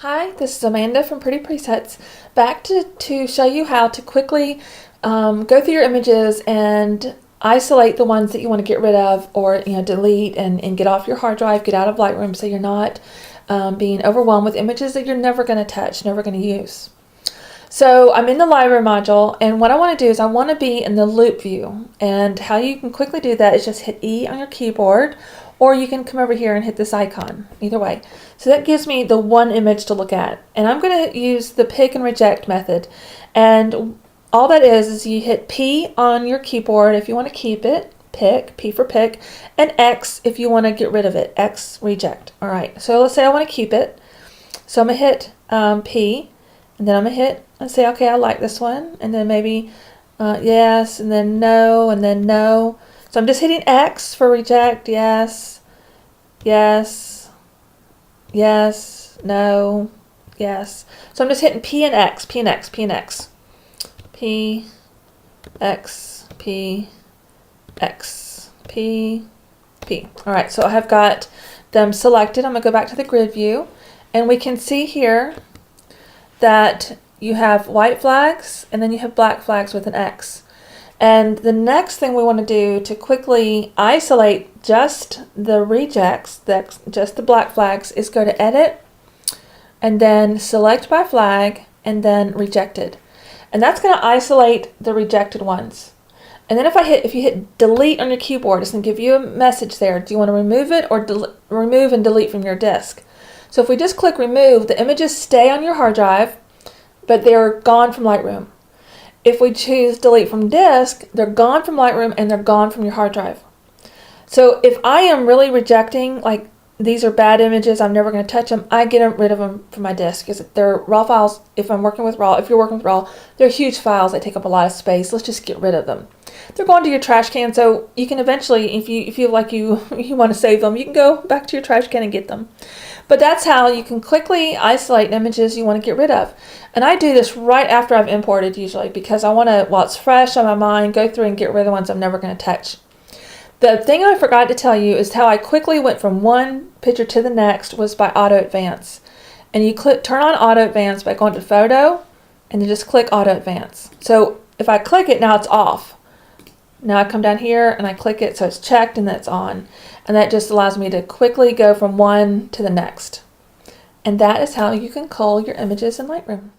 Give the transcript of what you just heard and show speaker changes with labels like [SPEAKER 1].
[SPEAKER 1] Hi, this is Amanda from Pretty Presets, back to show you how to quickly go through your images and isolate the ones that you want to get rid of, or delete and get off your hard drive, get out of Lightroom, so you're not being overwhelmed with images that you're never going to touch, never going to use. So I'm in the Lightroom module, and what I want to do is I want to be in the loop view, and how you can quickly do that is just hit E on your keyboard, or you can come over here and hit this icon, either way. So that gives me the one image to look at, and I'm going to use the pick and reject method, and all that is you hit P on your keyboard if you want to keep it, pick, P for pick, and X if you want to get rid of it, X reject. All right, so let's say I want to keep it, so I'm going to hit P, and then I'm going to hit and say, okay, I like this one, and then maybe yes, and then no, and then no. So I'm just hitting X for reject, yes, yes, yes, no, yes. So I'm just hitting P and X, P and X, P and X, P, X, P, X, P, P. All right, so I have got them selected. I'm going to go back to the grid view, and we can see here that you have white flags and then you have black flags with an X. And the next thing we want to do to quickly isolate just the rejects, just the black flags, is go to Edit and then Select by Flag and then Rejected. And that's going to isolate the rejected ones. And then if you hit Delete on your keyboard, it's going to give you a message there. Do you want to remove it or remove and delete from your disk? So if we just click Remove, the images stay on your hard drive, but they're gone from Lightroom. If we choose Delete from Disk, they're gone from Lightroom and they're gone from your hard drive. So if I am really rejecting, like these are bad images, I'm never going to touch them, I get rid of them from my disk because they're raw files. If I'm working with raw, if you're working with raw, they're huge files. They take up a lot of space. Let's just get rid of them. They're going to your trash can, so you can eventually, if you feel like you want to save them, you can go back to your trash can and get them. But that's how you can quickly isolate images you want to get rid of. And I do this right after I've imported usually, because I want to, while it's fresh on my mind, go through and get rid of the ones I'm never going to touch. The thing I forgot to tell you is how I quickly went from one picture to the next was by Auto Advance. And you turn on Auto Advance by going to Photo and then just click Auto Advance. So if I click it, now it's off. Now I come down here and I click it, so it's checked and that's on. And that just allows me to quickly go from one to the next. And that is how you can cull your images in Lightroom.